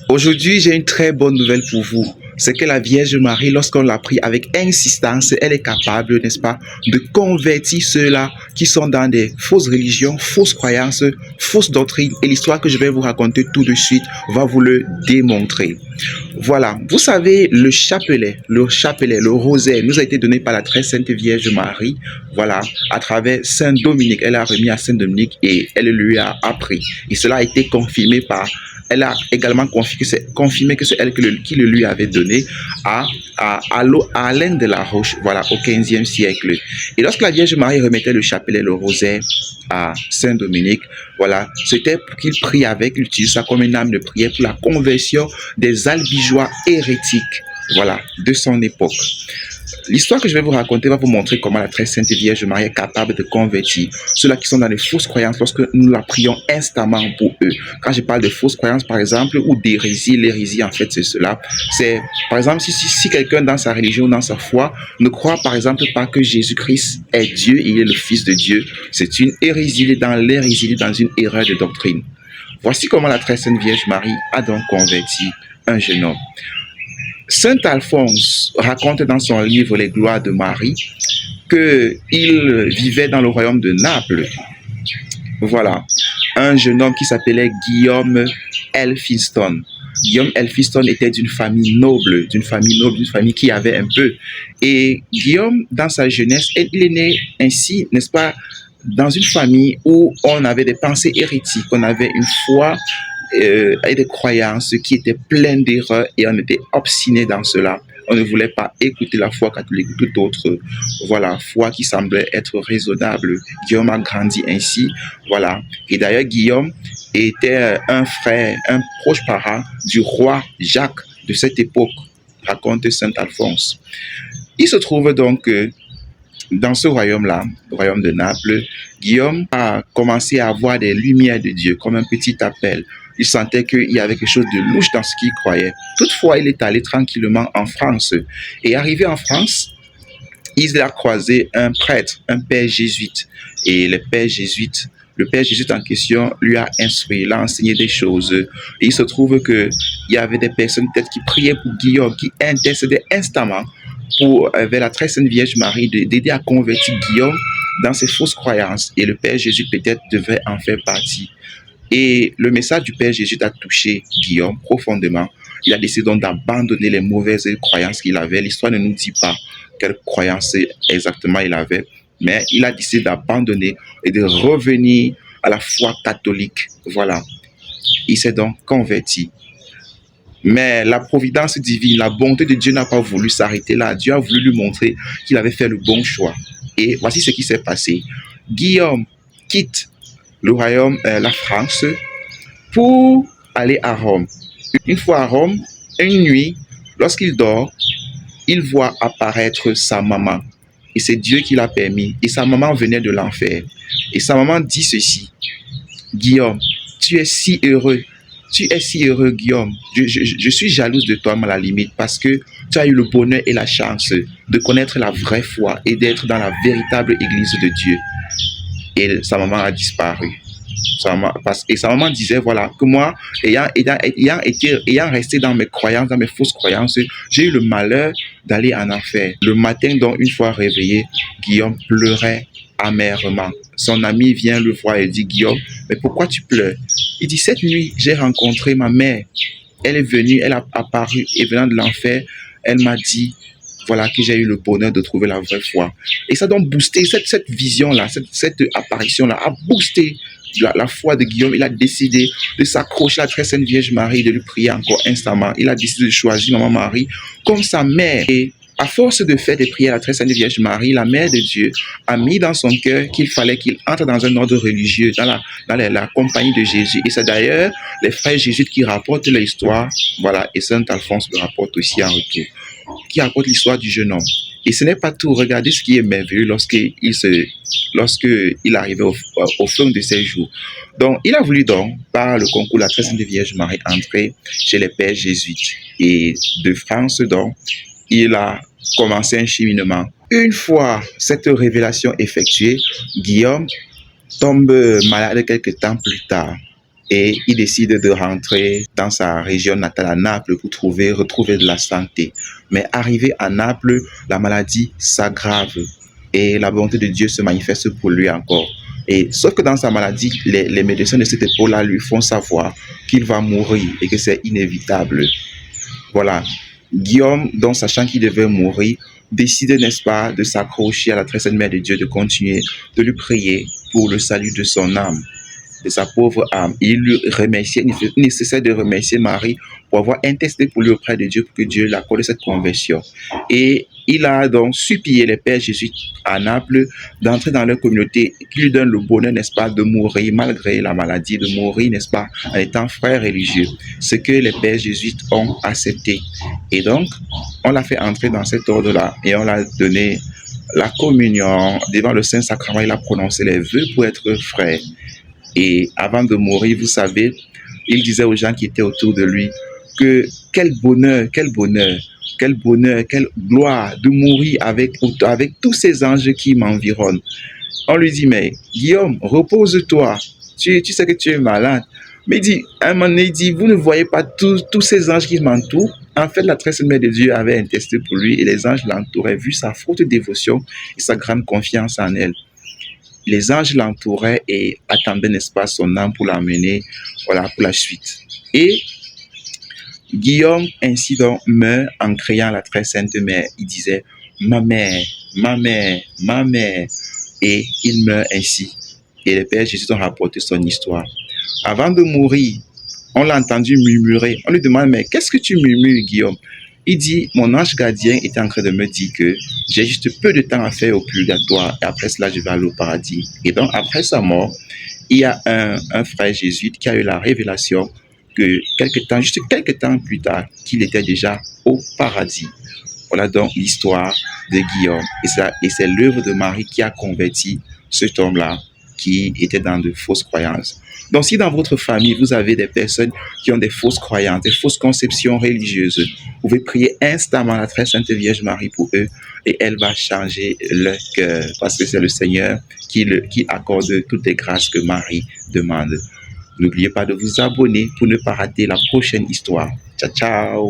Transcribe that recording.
Aujourd'hui, j'ai une très bonne nouvelle pour vous. C'est que la Vierge Marie, lorsqu'on l'a prie avec insistance, elle est capable, n'est-ce pas, de convertir ceux-là qui sont dans des fausses religions, fausses croyances, fausses doctrines. Et l'histoire que je vais vous raconter tout de suite va vous le démontrer. Voilà, vous savez, le rosaire nous a été donné par la très sainte Vierge Marie, voilà, à travers Saint Dominique. Elle a remis à Saint Dominique et elle lui a appris. Et cela a été confirmé par, elle a également confirmé que c'est elle qui le lui avait donné à Alain de la Roche, voilà, au 15e siècle. Et lorsque la Vierge Marie remettait le chapelet, le rosaire à Saint Dominique, voilà, c'était pour qu'il prie avec, il utilise ça comme une âme de prière pour la conversion des albigeois hérétiques, voilà, de son époque. L'histoire que je vais vous raconter va vous montrer comment la très sainte Vierge Marie est capable de convertir ceux-là qui sont dans les fausses croyances lorsque nous la prions instamment pour eux. Quand je parle de fausses croyances, par exemple, ou d'hérésie, l'hérésie, en fait, c'est cela. C'est, par exemple, si quelqu'un dans sa religion, dans sa foi, ne croit, par exemple, pas que Jésus-Christ est Dieu, il est le Fils de Dieu, c'est une hérésie, il est dans l'hérésie, il est dans une erreur de doctrine. Voici comment la très sainte Vierge Marie a donc converti un jeune homme. Saint Alphonse raconte dans son livre Les gloires de Marie qu'il vivait dans le royaume de Naples. Voilà, un jeune homme qui s'appelait Guillaume Elphinstone. Guillaume Elphinstone était d'une famille noble, d'une famille qui avait un peu. Et Guillaume, dans sa jeunesse, il est né ainsi, n'est-ce pas, dans une famille où on avait des pensées hérétiques, on avait une foi et des croyances qui étaient pleines d'erreurs et on était obstiné dans cela. On ne voulait pas écouter la foi catholique ou toute autre voilà, foi qui semblait être raisonnable. Guillaume a grandi ainsi. Voilà. Et d'ailleurs, Guillaume était un frère, un proche parent du roi Jacques de cette époque, raconte Saint Alphonse. Il se trouve donc que dans ce royaume-là, le royaume de Naples, Guillaume a commencé à avoir des lumières de Dieu, comme un petit appel. Il sentait qu'il y avait quelque chose de louche dans ce qu'il croyait. Toutefois, il est allé tranquillement en France. Et arrivé en France, il a croisé un prêtre, un père jésuite. Et le père jésuite en question lui a instruit, l'a enseigné des choses. Et il se trouve qu'il y avait des personnes peut-être qui priaient pour Guillaume, qui intercédaient instamment vers la très sainte Vierge Marie d'aider à convertir Guillaume dans ses fausses croyances. Et le père jésuite peut-être devait en faire partie. Et le message du Père Jésus a touché Guillaume profondément. Il a décidé donc d'abandonner les mauvaises croyances qu'il avait. L'histoire ne nous dit pas quelles croyances exactement il avait, mais il a décidé d'abandonner et de revenir à la foi catholique. Voilà. Il s'est donc converti. Mais la providence divine, la bonté de Dieu n'a pas voulu s'arrêter là. Dieu a voulu lui montrer qu'il avait fait le bon choix. Et voici ce qui s'est passé. Guillaume quitte le royaume, la France, pour aller à Rome. Une fois à Rome, une nuit, lorsqu'il dort, il voit apparaître sa maman. Et c'est Dieu qui l'a permis. Et sa maman venait de l'enfer. Et sa maman dit ceci: Guillaume, tu es si heureux. Tu es si heureux, Guillaume. Je suis jalouse de toi, à la limite, parce que tu as eu le bonheur et la chance de connaître la vraie foi et d'être dans la véritable église de Dieu. Et sa maman a disparu. Et sa maman disait, voilà, que moi, ayant resté dans mes croyances, dans mes fausses croyances, j'ai eu le malheur d'aller en enfer. Le matin, donc, une fois réveillé, Guillaume pleurait amèrement. Son ami vient le voir et dit: Guillaume, mais pourquoi tu pleures? Il dit: cette nuit, j'ai rencontré ma mère. Elle est venue, elle a apparu et venant de l'enfer, elle m'a dit, voilà, que j'ai eu le bonheur de trouver la vraie foi. Et ça a donc boosté, cette vision-là, cette apparition-là a boosté la foi de Guillaume. Il a décidé de s'accrocher à la très sainte Vierge Marie, de lui prier encore instamment. Il a décidé de choisir Maman Marie comme sa mère. Et à force de faire des prières à la très sainte Vierge Marie, la mère de Dieu a mis dans son cœur qu'il fallait qu'il entre dans un ordre religieux, dans la compagnie de Jésus. Et c'est d'ailleurs les frères jésuites qui rapportent l'histoire, voilà, et Saint Alphonse le rapporte aussi en retour, qui raconte l'histoire du jeune homme. Et ce n'est pas tout. Regardez ce qui est merveilleux lorsqu'il arrivait au fond de ses jours. Donc, il a voulu donc, par le concours de la très sainte Vierge Marie, entrer chez les pères jésuites. Et de France, donc, il a commencé un cheminement. Une fois cette révélation effectuée, Guillaume tombe malade quelques temps plus tard. et il décide de rentrer dans sa région natale à Naples pour retrouver de la santé. Mais arrivé à Naples, la maladie s'aggrave et la volonté de Dieu se manifeste pour lui encore. Et sauf que dans sa maladie, les médecins de cette époque-là lui font savoir qu'il va mourir et que c'est inévitable. Voilà. Guillaume, donc sachant qu'il devait mourir, décide, n'est-ce pas, de s'accrocher à la très sainte mère de Dieu, de continuer de lui prier pour le salut de son âme, de sa pauvre âme. Il lui remerciait, il nécessaire de remercier Marie pour avoir intercédé pour lui auprès de Dieu, pour que Dieu l'accorde cette conversion. Et il a donc supplié les pères jésuites à Naples d'entrer dans leur communauté, qui lui donne le bonheur, n'est-ce pas, de mourir malgré la maladie, de mourir, n'est-ce pas, en étant frère religieux. Ce que les pères jésuites ont accepté. Et donc, on l'a fait entrer dans cet ordre-là et on l'a donné la communion devant le Saint-Sacrement. Il a prononcé les vœux pour être frère. Et avant de mourir, vous savez, il disait aux gens qui étaient autour de lui que quel bonheur, quel bonheur, quel bonheur, quelle gloire de mourir avec tous ces anges qui m'environnent. On lui dit, mais Guillaume, repose-toi, tu sais que tu es malade. Mais il dit, à un moment donné, il dit, vous ne voyez pas tous ces anges qui m'entourent? En fait, la très sainte mère de Dieu avait intercédé pour lui et les anges l'entouraient, vu sa forte dévotion et sa grande confiance en elle. Les anges l'entouraient et attendaient, n'est-ce pas, son âme pour l'amener, voilà, pour la suite. Et Guillaume, ainsi donc, meurt en criant à la très sainte mère. Il disait, ma mère, ma mère, ma mère. Et il meurt ainsi. Et les pères Jésus ont rapporté son histoire. Avant de mourir, on l'a entendu murmurer. On lui demande, mais qu'est-ce que tu murmures, Guillaume? Il dit, mon ange gardien était en train de me dire que j'ai juste peu de temps à faire au purgatoire et après cela, je vais aller au paradis. Et donc, après sa mort, il y a un frère jésuite qui a eu la révélation que juste quelques temps plus tard, qu'il était déjà au paradis. Voilà donc l'histoire de Guillaume. Et c'est l'œuvre de Marie qui a converti cet homme-là qui était dans de fausses croyances. Donc, si dans votre famille, vous avez des personnes qui ont des fausses croyances, des fausses conceptions religieuses, vous pouvez prier instamment la très sainte Vierge Marie pour eux et elle va changer leur cœur parce que c'est le Seigneur qui accorde toutes les grâces que Marie demande. N'oubliez pas de vous abonner pour ne pas rater la prochaine histoire. Ciao, ciao!